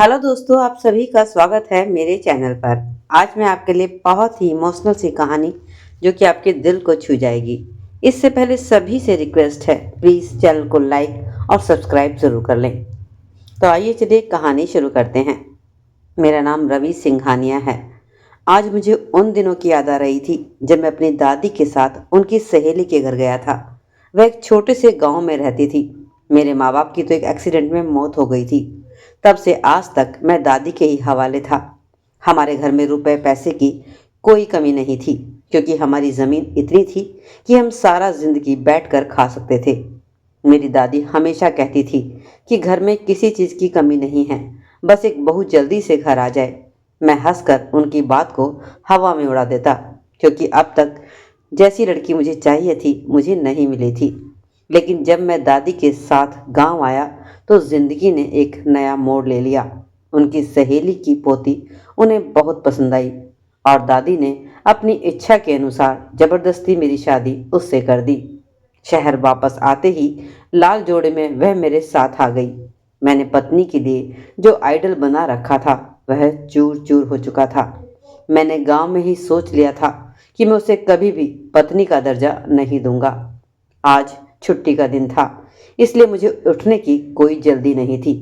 Hello दोस्तों, आप सभी का स्वागत है मेरे चैनल पर। आज मैं आपके लिए बहुत ही इमोशनल सी कहानी जो कि आपके दिल को छू जाएगी। इससे पहले सभी से रिक्वेस्ट है, प्लीज़ चैनल को लाइक और सब्सक्राइब ज़रूर कर लें। तो आइए चलिए कहानी शुरू करते हैं। मेरा नाम रवि सिंघानिया है। आज मुझे उन दिनों की याद आ रही थी जब मैं अपनी दादी के साथ उनकी सहेली के घर गया था। वह एक छोटे से गांव में रहती थी। मेरे माँ बाप की तो एक एक्सीडेंट में मौत हो गई थी। तब से आज तक मैं दादी के ही हवाले था। हमारे घर में रुपए पैसे की कोई कमी नहीं थी, क्योंकि हमारी ज़मीन इतनी थी कि हम सारा ज़िंदगी बैठकर खा सकते थे। मेरी दादी हमेशा कहती थी कि घर में किसी चीज़ की कमी नहीं है, बस एक बहू जल्दी से घर आ जाए। मैं हंसकर उनकी बात को हवा में उड़ा देता, क्योंकि अब तक जैसी लड़की मुझे चाहिए थी मुझे नहीं मिली थी। लेकिन जब मैं दादी के साथ गांव आया तो जिंदगी ने एक नया मोड़ ले लिया। उनकी सहेली की पोती उन्हें बहुत पसंद आई और दादी ने अपनी इच्छा के अनुसार जबरदस्ती मेरी शादी उससे कर दी। शहर वापस आते ही लाल जोड़े में वह मेरे साथ आ गई। मैंने पत्नी के लिए जो आइडल बना रखा था वह चूर चूर हो चुका था। मैंने गांव में ही सोच लिया था कि मैं उसे कभी भी पत्नी का दर्जा नहीं दूंगा। आज छुट्टी का दिन था, इसलिए मुझे उठने की कोई जल्दी नहीं थी।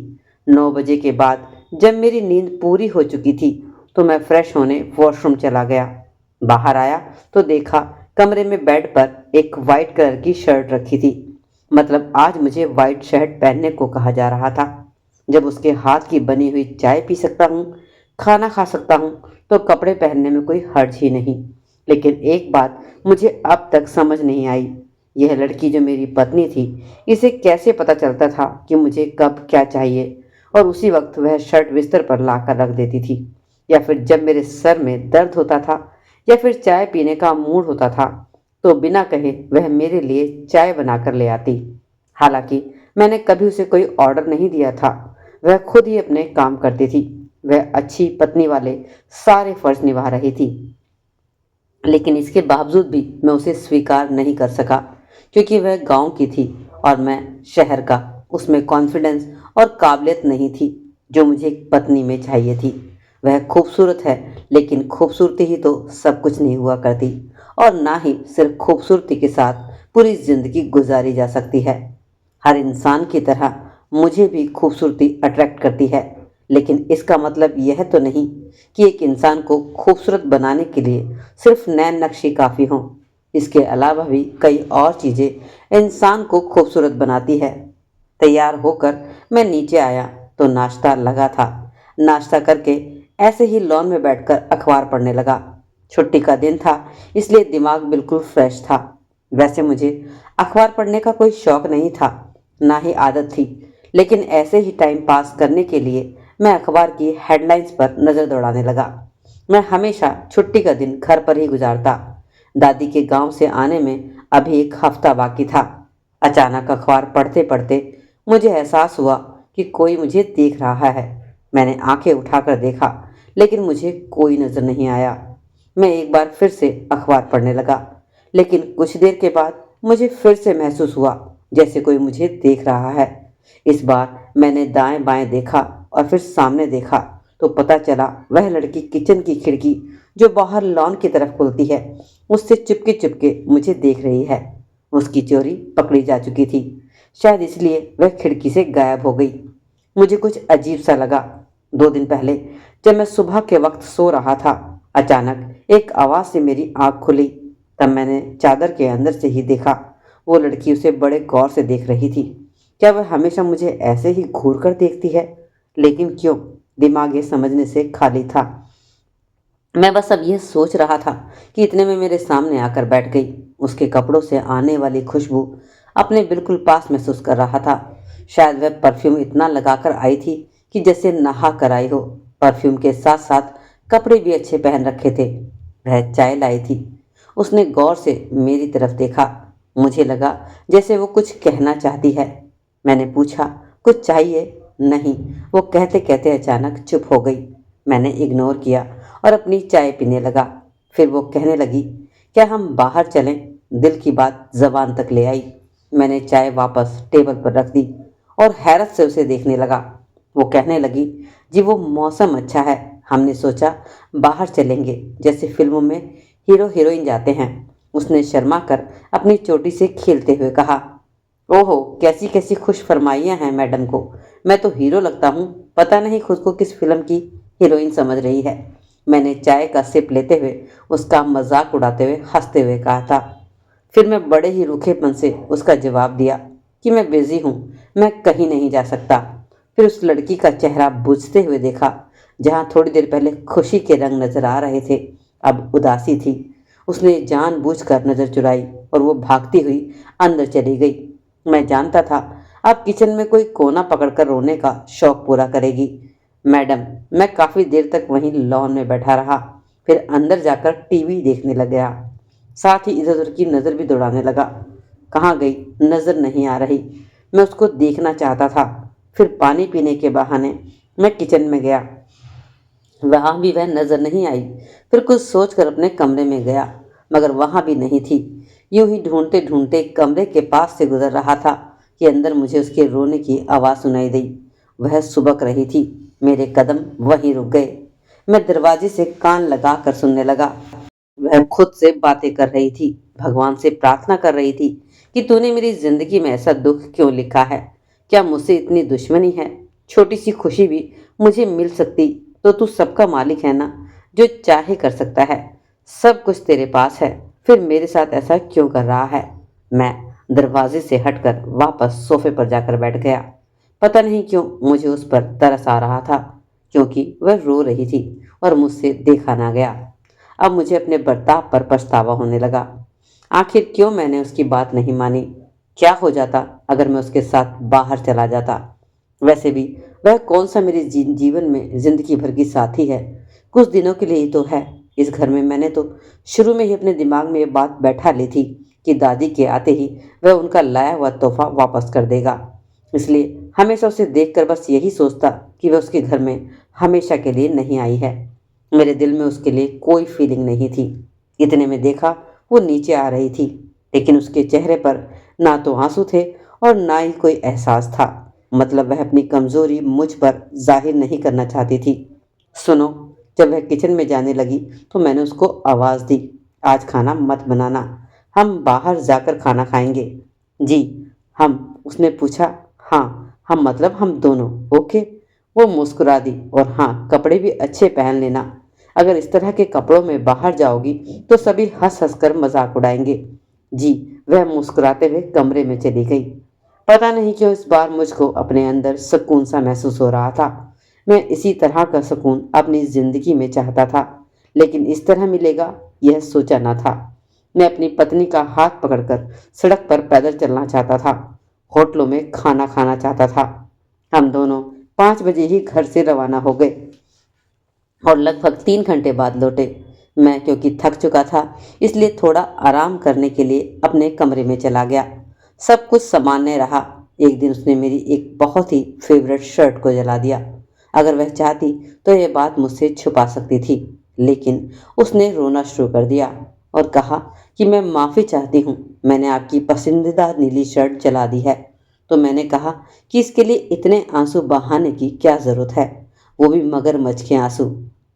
9 बजे के बाद जब मेरी नींद पूरी हो चुकी थी तो मैं फ्रेश होने वॉशरूम चला गया। बाहर आया तो देखा कमरे में बेड पर एक वाइट कलर की शर्ट रखी थी। मतलब आज मुझे वाइट शर्ट पहनने को कहा जा रहा था। जब उसके हाथ की बनी हुई चाय पी सकता हूँ, खाना खा सकता हूँ, तो कपड़े पहनने में कोई हर्ज ही नहीं। लेकिन एक बात मुझे अब तक समझ नहीं आई, यह लड़की जो मेरी पत्नी थी, इसे कैसे पता चलता था कि मुझे कब क्या चाहिए, और उसी वक्त वह शर्ट बिस्तर पर लाकर रख देती थी। या फिर जब मेरे सर में दर्द होता था या फिर चाय पीने का मूड होता था तो बिना कहे वह मेरे लिए चाय बनाकर ले आती। हालांकि मैंने कभी उसे कोई ऑर्डर नहीं दिया था, वह खुद ही अपने काम करती थी। वह अच्छी पत्नी वाले सारे फर्ज निभा रही थी। लेकिन इसके बावजूद भी मैं उसे स्वीकार नहीं कर सका, क्योंकि वह गांव की थी और मैं शहर का। उसमें कॉन्फिडेंस और काबिलियत नहीं थी जो मुझे एक पत्नी में चाहिए थी। वह खूबसूरत है, लेकिन खूबसूरती ही तो सब कुछ नहीं हुआ करती, और ना ही सिर्फ खूबसूरती के साथ पूरी जिंदगी गुजारी जा सकती है। हर इंसान की तरह मुझे भी खूबसूरती अट्रैक्ट करती है, लेकिन इसका मतलब यह तो नहीं कि एक इंसान को खूबसूरत बनाने के लिए सिर्फ नैन नक्शी काफ़ी हों। इसके अलावा भी कई और चीज़ें इंसान को खूबसूरत बनाती है। तैयार होकर मैं नीचे आया तो नाश्ता लगा था। नाश्ता करके ऐसे ही लॉन में बैठकर अखबार पढ़ने लगा। छुट्टी का दिन था, इसलिए दिमाग बिल्कुल फ्रेश था। वैसे मुझे अखबार पढ़ने का कोई शौक नहीं था, ना ही आदत थी, लेकिन ऐसे ही टाइम पास करने के लिए मैं अखबार की हेडलाइंस पर नज़र दौड़ाने लगा। मैं हमेशा छुट्टी का दिन घर पर ही गुजारता। दादी के गांव से आने में अभी एक हफ्ता बाकी था। अचानक अखबार पढ़ते पढ़ते मुझे एहसास हुआ कि कोई मुझे देख रहा है। मैंने आंखें उठाकर देखा, लेकिन मुझे कोई नज़र नहीं आया। मैं एक बार फिर से अखबार पढ़ने लगा, लेकिन कुछ देर के बाद मुझे फिर से महसूस हुआ जैसे कोई मुझे देख रहा है। इस बार मैंने दाएं बाएं देखा और फिर सामने देखा तो पता चला वह लड़की किचन की खिड़की जो बाहर लॉन की तरफ खुलती है उससे चुपके चुपके मुझे देख रही है। उसकी चोरी पकड़ी जा चुकी थी, शायद इसलिए वह खिड़की से गायब हो गई। मुझे कुछ अजीब सा लगा। 2 दिन पहले जब मैं सुबह के वक्त सो रहा था, अचानक एक आवाज़ से मेरी आंख खुली। तब मैंने चादर के अंदर से ही देखा, वो लड़की उसे बड़े गौर से देख रही थी। क्या वह हमेशा मुझे ऐसे ही घूर कर देखती है? लेकिन क्यों? दिमाग ये समझने से खाली था। मैं बस अब यह सोच रहा था कि इतने में मेरे सामने आकर बैठ गई। उसके कपड़ों से आने वाली खुशबू अपने बिल्कुल पास महसूस कर रहा था। शायद वह परफ्यूम इतना लगाकर आई थी कि जैसे नहा कर आई हो। परफ्यूम के साथ साथ कपड़े भी अच्छे पहन रखे थे। वह चाय लाई थी। उसने गौर से मेरी तरफ देखा। मुझे लगा जैसे वो कुछ कहना चाहती है। मैंने पूछा, कुछ चाहिए? नहीं, वो कहते कहते अचानक चुप हो गई। मैंने इग्नोर किया और अपनी चाय पीने लगा। फिर वो कहने लगी, क्या हम बाहर चलें? दिल की बात जबान तक ले आई। मैंने चाय वापस टेबल पर रख दी और हैरत से उसे देखने लगा। वो कहने लगी, जी वो मौसम अच्छा है, हमने सोचा बाहर चलेंगे, जैसे फिल्मों में हीरो हीरोइन जाते हैं। उसने शर्मा कर अपनी चोटी से खेलते हुए कहा। ओहो, कैसी कैसी खुश फरमाइयाँ हैं मैडम को। मैं तो हीरो लगता हूँ, पता नहीं खुद को किस फिल्म की हीरोइन समझ रही है। मैंने चाय का सिप लेते हुए उसका मजाक उड़ाते हुए हंसते हुए कहा था। फिर मैं बड़े ही रूखेपन से उसका जवाब दिया कि मैं बिजी हूँ, मैं कहीं नहीं जा सकता। फिर उस लड़की का चेहरा बुझते हुए देखा। जहाँ थोड़ी देर पहले खुशी के रंग नजर आ रहे थे, अब उदासी थी। उसने जानबूझकर नजर चुराई और वो भागती हुई अंदर चली गई। मैं जानता था अब किचन में कोई कोना पकड़कर रोने का शौक पूरा करेगी। मैडम, मैं काफी देर तक वहीं लॉन में बैठा रहा, फिर अंदर जाकर टीवी देखने लग गया। साथ ही इधर उधर की नजर भी दौड़ाने लगा। कहाँ गई, नजर नहीं आ रही। मैं उसको देखना चाहता था। फिर पानी पीने के बहाने मैं किचन में गया, वहां भी वह नजर नहीं आई। फिर कुछ सोचकर अपने कमरे में गया, मगर वहां भी नहीं थी। यूं ही ढूंढते ढूंढते कमरे के पास से गुजर रहा था कि अंदर मुझे उसके रोने की आवाज सुनाई दी। वह सुबक रही थी। मेरे कदम वहीं रुक गए। मैं दरवाजे से कान लगाकर सुनने लगा। वह खुद से बातें कर रही थी, भगवान से प्रार्थना कर रही थी कि तूने मेरी जिंदगी में ऐसा दुख क्यों लिखा है। क्या मुझसे इतनी दुश्मनी है। छोटी सी खुशी भी मुझे मिल सकती तो तू सबका मालिक है ना, जो चाहे कर सकता है। सब कुछ तेरे पास है, फिर मेरे साथ ऐसा क्यों कर रहा है। मैं दरवाजे से हटकर वापस सोफे पर जाकर बैठ गया। पता नहीं क्यों मुझे उस पर तरस आ रहा था, क्योंकि वह रो रही थी और मुझसे देखा ना गया। अब मुझे अपने बर्ताव पर पछतावा होने लगा। आखिर क्यों मैंने उसकी बात नहीं मानी। क्या हो जाता अगर मैं उसके साथ बाहर चला जाता। वैसे भी वह कौन सा मेरे जीवन में जिंदगी भर की साथी है, कुछ दिनों के लिए ही तो है। इस घर में मैंने तो शुरू में ही अपने दिमाग में ये बात बैठा ली थी कि दादी के आते ही वह उनका लाया हुआ तोहफा वापस कर देगा। इसलिए हमेशा उसे देखकर बस यही सोचता कि वह उसके घर में हमेशा के लिए नहीं आई है। मेरे दिल में उसके लिए कोई फीलिंग नहीं थी। इतने में देखा वो नीचे आ रही थी, लेकिन उसके चेहरे पर ना तो आंसू थे और ना ही कोई एहसास था। मतलब वह अपनी कमजोरी मुझ पर जाहिर नहीं करना चाहती थी। सुनो, जब वह किचन में जाने लगी तो मैंने उसको आवाज दी, आज खाना मत बनाना, हम बाहर जाकर खाना खाएंगे। जी हम, उसने पूछा। हाँ हम मतलब हम दोनों, ओके। वो मुस्कुरा दी। और हाँ, कपड़े भी अच्छे पहन लेना, अगर इस तरह के कपड़ों में बाहर जाओगी तो सभी हंस हंस कर मजाक उड़ाएंगे। जी, वह मुस्कुराते हुए कमरे में चली गई। पता नहीं क्यों इस बार मुझको अपने अंदर सुकून सा महसूस हो रहा था। मैं इसी तरह का सुकून अपनी जिंदगी में चाहता था, लेकिन इस तरह मिलेगा यह सोचा न था। मैं अपनी पत्नी का हाथ पकड़कर सड़क पर पैदल चलना चाहता था, होटलों में खाना खाना चाहता था। हम दोनों 5 बजे ही घर से रवाना हो गए और लगभग 3 घंटे बाद लौटे। मैं क्योंकि थक चुका था, इसलिए थोड़ा आराम करने के लिए अपने कमरे में चला गया। सब कुछ सामान्य रहा। एक दिन उसने मेरी एक बहुत ही फेवरेट शर्ट को जला दिया। अगर वह चाहती तो यह बात मुझसे छुपा सकती थी, लेकिन उसने रोना शुरू कर दिया और कहा कि मैं माफ़ी चाहती हूँ, मैंने आपकी पसंदीदा नीली शर्ट जला दी है। तो मैंने कहा कि इसके लिए इतने आंसू बहाने की क्या ज़रूरत है, वो भी मगरमच्छ के आंसू।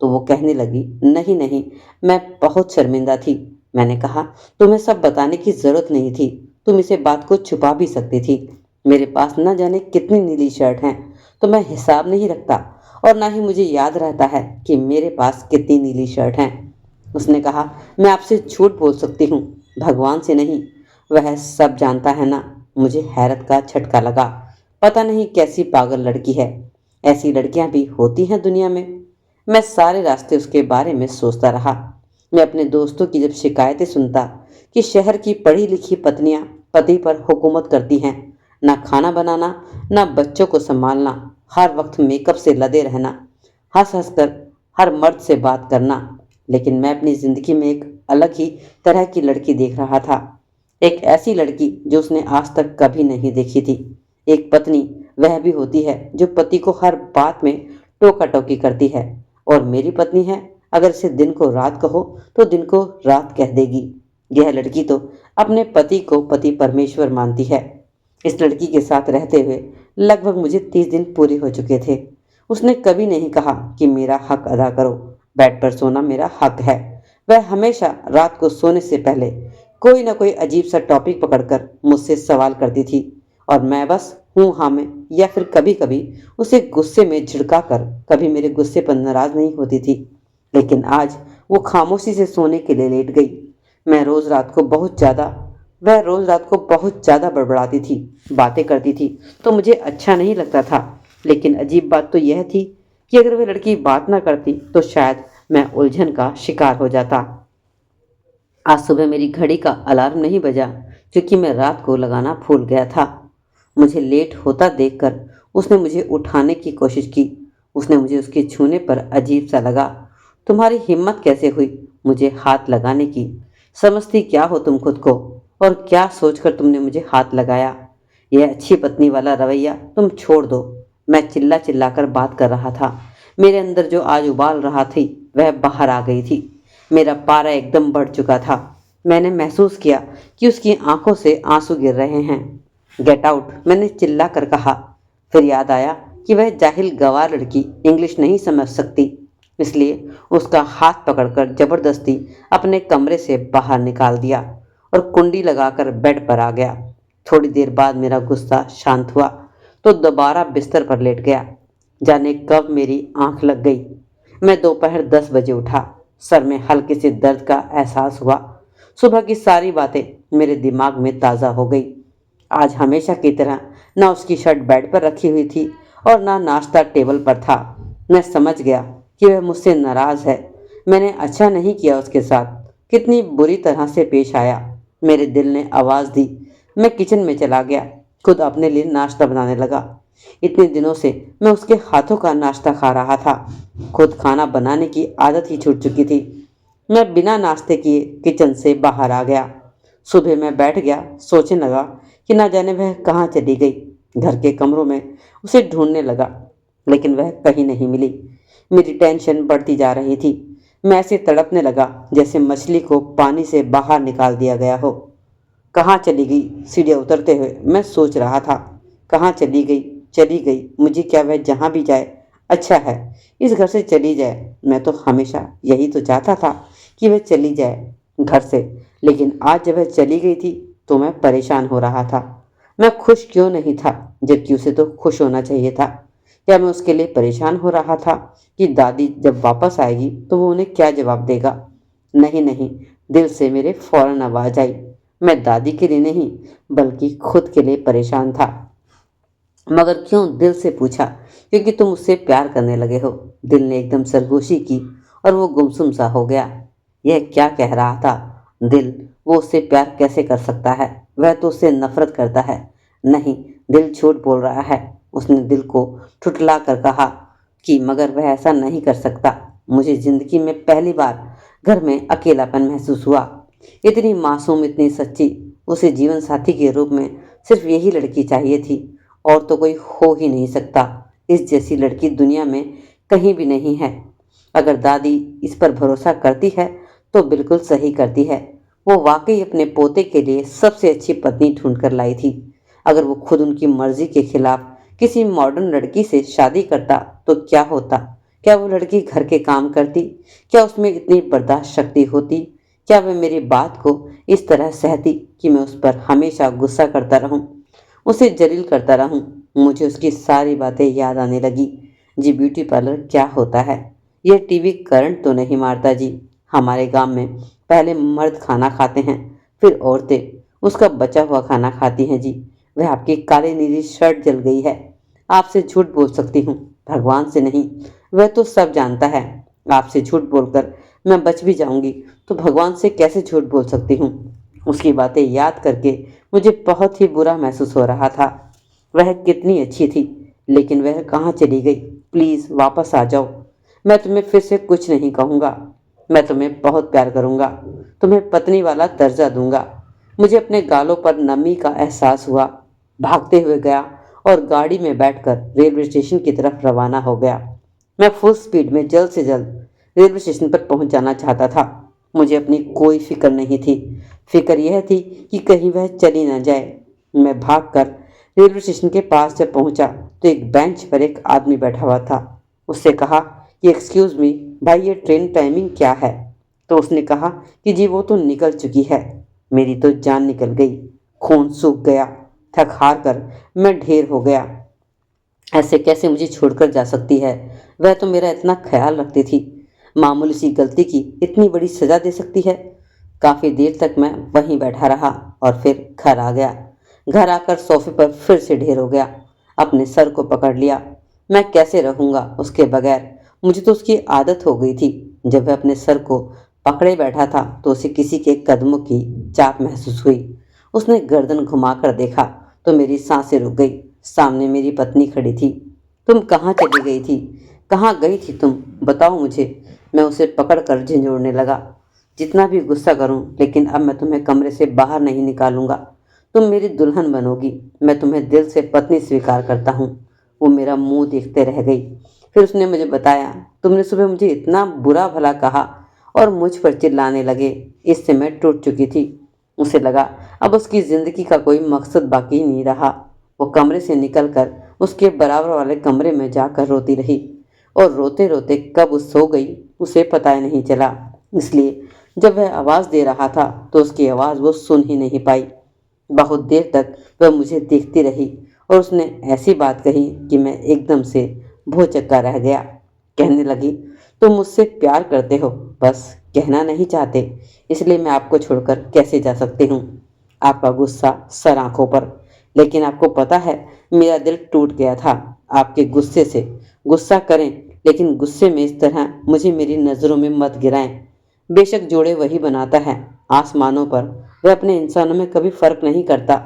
तो वो कहने लगी, नहीं नहीं, मैं बहुत शर्मिंदा थी। मैंने कहा, तुम्हें सब बताने की जरूरत नहीं थी, तुम इसे बात को छुपा भी सकती थी। मेरे पास न जाने कितनी नीली शर्ट हैं, तो मैं हिसाब नहीं रखता और ना ही मुझे याद रहता है कि मेरे पास कितनी नीली शर्ट हैं। उसने कहा, मैं आपसे झूठ बोल सकती हूँ, भगवान से नहीं। वह सब जानता है ना। मुझे हैरत का झटका लगा। पता नहीं कैसी पागल लड़की है, ऐसी लड़कियां भी होती हैं दुनिया में। मैं सारे रास्ते उसके बारे में सोचता रहा। मैं अपने दोस्तों की जब शिकायतें सुनता कि शहर की पढ़ी लिखी पत्नियां पति पर हुकूमत करती हैं, ना खाना बनाना, ना बच्चों को संभालना, हर वक्त मेकअप से लदे रहना, हंस हंस कर हर मर्द से बात करना। लेकिन मैं अपनी जिंदगी में एक अलग ही तरह की लड़की देख रहा था। एक ऐसी लड़की जो उसने आज तक कभी नहीं देखी थी। एक पत्नी वह भी होती है जो पति को हर बात में टोका टोकी करती है, और मेरी पत्नी है, अगर इसे दिन को रात कहो तो दिन को रात कह देगी। यह लड़की तो अपने पति को पति परमेश्वर मानती है। इस लड़की के साथ रहते हुए लगभग मुझे 30 दिन पूरे हो चुके थे। उसने कभी नहीं कहा कि मेरा हक अदा करो, बेड पर सोना मेरा हक है। वह हमेशा रात को सोने से पहले कोई ना कोई अजीब सा टॉपिक पकड़कर मुझसे सवाल करती थी और मैं बस हूँ हाँ में या फिर कभी कभी उसे गुस्से में झिड़का कर कभी मेरे गुस्से पर नाराज नहीं होती थी। लेकिन आज वो खामोशी से सोने के लिए लेट गई। मैं रोज रात को बहुत ज्यादा वह रोज रात को बहुत ज्यादा बड़बड़ाती थी, बातें करती थी तो मुझे अच्छा नहीं लगता था। लेकिन अजीब बात तो यह थी कि अगर वह लड़की बात ना करती तो शायद मैं उलझन का शिकार हो जाता। आज सुबह मेरी घड़ी का अलार्म नहीं बजा क्योंकि मैं रात को लगाना भूल गया था। मुझे लेट होता देखकर उसने मुझे उठाने की कोशिश की। उसने मुझे उसके छूने पर अजीब सा लगा। तुम्हारी हिम्मत कैसे हुई मुझे हाथ लगाने की? समझती क्या हो तुम खुद को? और क्या सोचकर तुमने मुझे हाथ लगाया? यह अच्छी पत्नी वाला रवैया तुम छोड़ दो। मैं चिल्ला चिल्लाकर बात कर रहा था। मेरे अंदर जो आज उबाल रहा थी वह बाहर आ गई थी। मेरा पारा एकदम बढ़ चुका था। मैंने महसूस किया कि उसकी आंखों से आंसू गिर रहे हैं। गेट आउट, मैंने चिल्ला कर कहा। फिर याद आया कि वह जाहिल गंवार लड़की इंग्लिश नहीं समझ सकती, इसलिए उसका हाथ पकड़कर जबरदस्ती अपने कमरे से बाहर निकाल दिया और कुंडी लगाकर बेड पर आ गया। थोड़ी देर बाद मेरा गुस्सा शांत हुआ तो दोबारा बिस्तर पर लेट गया। जाने कब मेरी आंख लग गई। मैं दोपहर 10 बजे उठा। सर में हल्के से दर्द का एहसास हुआ। सुबह की सारी बातें मेरे दिमाग में ताज़ा हो गई। आज हमेशा की तरह ना उसकी शर्ट बेड पर रखी हुई थी और ना नाश्ता टेबल पर था। मैं समझ गया कि वह मुझसे नाराज है। मैंने अच्छा नहीं किया उसके साथ। कितनी बुरी तरह से पेश आया। मेरे दिल ने आवाज़ दी। मैं किचन में चला गया, खुद अपने लिए नाश्ता बनाने लगा। इतने दिनों से मैं उसके हाथों का नाश्ता खा रहा था। खुद खाना बनाने की आदत ही छूट चुकी थी। मैं बिना नाश्ते किए किचन से बाहर आ गया। सुबह मैं बैठ गया, सोचने लगा कि ना जाने वह कहाँ चली गई। घर के कमरों में उसे ढूंढने लगा, लेकिन वह कहीं नहीं मिली। मेरी टेंशन बढ़ती जा रही थी। मैं ऐसे तड़पने लगा जैसे मछली को पानी से बाहर निकाल दिया गया हो। कहाँ चली गई? सीढ़ियाँ उतरते हुए मैं सोच रहा था। कहाँ चली गई? चली गई, मुझे क्या, वह जहाँ भी जाए अच्छा है। इस घर से चली जाए। मैं तो हमेशा यही तो चाहता था कि वह चली जाए घर से। लेकिन आज जब वह चली गई थी तो मैं परेशान हो रहा था। मैं खुश क्यों नहीं था, जबकि उसे तो खुश होना चाहिए था। क्या मैं उसके लिए परेशान हो रहा था कि दादी जब वापस आएगी तो वो उन्हें क्या जवाब देगा? नहीं नहीं, दिल से मेरे फौरन आवाज आई। मैं दादी के लिए नहीं बल्कि खुद के लिए परेशान था। मगर क्यों? दिल से पूछा। क्योंकि तुम उससे प्यार करने लगे हो। दिल ने एकदम सरगोशी की और वो गुमसुम सा हो गया। यह क्या कह रहा था दिल? वो उससे प्यार कैसे कर सकता है? वह तो उससे नफरत करता है। नहीं, दिल झूठ बोल रहा है। उसने दिल को ठुठला कर कहा कि मगर वह ऐसा नहीं कर सकता। मुझे जिंदगी में पहली बार घर में अकेलापन महसूस हुआ। इतनी मासूम, इतनी सच्ची। उसे जीवन साथी के रूप में सिर्फ यही लड़की चाहिए थी, और तो कोई हो ही नहीं सकता। इस जैसी लड़की दुनिया में कहीं भी नहीं है। अगर दादी इस पर भरोसा करती है तो बिल्कुल सही करती है। वो वाकई अपने पोते के लिए सबसे अच्छी पत्नी ढूंढ कर लाई थी। अगर वो खुद उनकी मर्जी के खिलाफ किसी मॉडर्न लड़की से शादी करता तो क्या होता? क्या वो लड़की घर के काम करती? क्या उसमें इतनी बर्दाश्त शक्ति होती? क्या वह मेरी बात को इस तरह सहती कि मैं उस पर हमेशा गुस्सा करता रहूं, उसे जलील करता रहूं? मुझे उसकी सारी बातें याद आने लगी। जी, ब्यूटी पार्लर क्या होता है? यह टीवी करंट तो नहीं मारता जी? हमारे गांव में पहले मर्द खाना खाते हैं, फिर औरतें उसका बचा हुआ खाना खाती हैं जी। वह आपकी काली नीली शर्ट जल गई है। आपसे झूठ बोल सकती हूँ, भगवान से नहीं। वह तो सब जानता है। आपसे झूठ बोलकर मैं बच भी जाऊंगी तो भगवान से कैसे झूठ बोल सकती हूँ? उसकी बातें याद करके मुझे बहुत ही बुरा महसूस हो रहा था। वह कितनी अच्छी थी, लेकिन वह कहाँ चली गई? प्लीज़ वापस आ जाओ। मैं तुम्हें फिर से कुछ नहीं कहूँगा। मैं तुम्हें बहुत प्यार करूँगा, तुम्हें पत्नी वाला दर्जा दूंगा। मुझे अपने गालों पर नमी का एहसास हुआ। भागते हुए गया और गाड़ी में बैठकर रेलवे स्टेशन की तरफ रवाना हो गया। मैं फुल स्पीड में जल्द से जल्द रेलवे स्टेशन पर पहुंच जाना चाहता था। मुझे अपनी कोई फिक्र नहीं थी। फिक्र यह थी कि कहीं वह चली न जाए। मैं भागकर रेलवे स्टेशन के पास जब पहुंचा तो एक बेंच पर एक आदमी बैठा हुआ था। उससे कहा कि एक्सक्यूज़ मी भाई, ये ट्रेन टाइमिंग क्या है? तो उसने कहा कि जी वो तो निकल चुकी है। मेरी तो जान निकल गई, खून सूख गया, थक हार कर मैं ढेर हो गया। ऐसे कैसे मुझे छोड़कर जा सकती है? वह तो मेरा इतना ख्याल रखती थी, मामूली सी गलती की इतनी बड़ी सजा दे सकती है? काफी देर तक मैं वहीं बैठा रहा और फिर घर आ गया। घर आकर सोफे पर फिर से ढेर हो गया, अपने सर को पकड़ लिया। मैं कैसे रहूंगा उसके बगैर? मुझे तो उसकी आदत हो गई थी। जब वह अपने सर को पकड़े बैठा था तो उसे किसी के कदमों की चाप महसूस हुई। उसने गर्दन घुमाकर देखा तो मेरी सांसें रुक गई। सामने मेरी पत्नी खड़ी थी। तुम कहाँ चली गई थी? कहाँ गई थी तुम? बताओ मुझे। मैं उसे पकड़कर झंझोड़ने लगा। जितना भी गुस्सा करूं, लेकिन अब मैं तुम्हें कमरे से बाहर नहीं निकालूंगा। तुम मेरी दुल्हन बनोगी। मैं तुम्हें दिल से पत्नी स्वीकार करता हूँ। वो मेरा मुंह देखते रह गई। फिर उसने मुझे बताया, तुमने सुबह मुझे इतना बुरा भला कहा और मुझ पर चिल्लाने लगे। इससे मैं टूट चुकी थी। उसे लगा अब उसकी जिंदगी का कोई मकसद बाकी नहीं रहा। वो कमरे से निकलकर उसके बराबर वाले कमरे में जाकर रोती रही और रोते रोते कब वो सो गई उसे पता ही नहीं चला। इसलिए जब वह आवाज़ दे रहा था तो उसकी आवाज़ वो सुन ही नहीं पाई। बहुत देर तक वह मुझे देखती रही और उसने ऐसी बात कही कि मैं एकदम से भौचक्का रह गया। कहने लगी, तुम मुझसे प्यार करते हो, बस कहना नहीं चाहते, इसलिए मैं आपको छोड़कर कैसे जा सकती हूँ? आपका गुस्सा सर आंखों पर, लेकिन आपको पता है मेरा दिल टूट गया था आपके गुस्से से। गुस्सा करें, लेकिन गुस्से में इस तरह मुझे मेरी नज़रों में मत गिराएं। बेशक जोड़े वही बनाता है आसमानों पर, वह अपने इंसानों में कभी फर्क नहीं करता,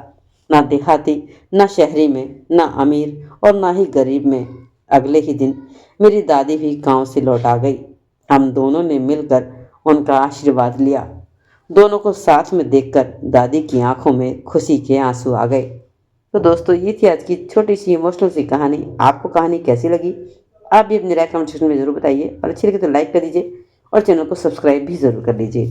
ना देहाती, ना शहरी में, ना अमीर और ना ही गरीब में। अगले ही दिन मेरी दादी भी गांव से लौट आ गई। हम दोनों ने मिलकर उनका आशीर्वाद लिया। दोनों को साथ में देखकर दादी की आंखों में खुशी के आंसू आ गए। तो दोस्तों, ये थी आज की छोटी सी इमोशनल सी कहानी। आपको कहानी कैसी लगी? आप भी अपनी राय कमेंट सेक्शन में जरूर बताइए और अच्छी लगे तो लाइक कर दीजिए और चैनल को सब्सक्राइब भी जरूर कर लीजिए।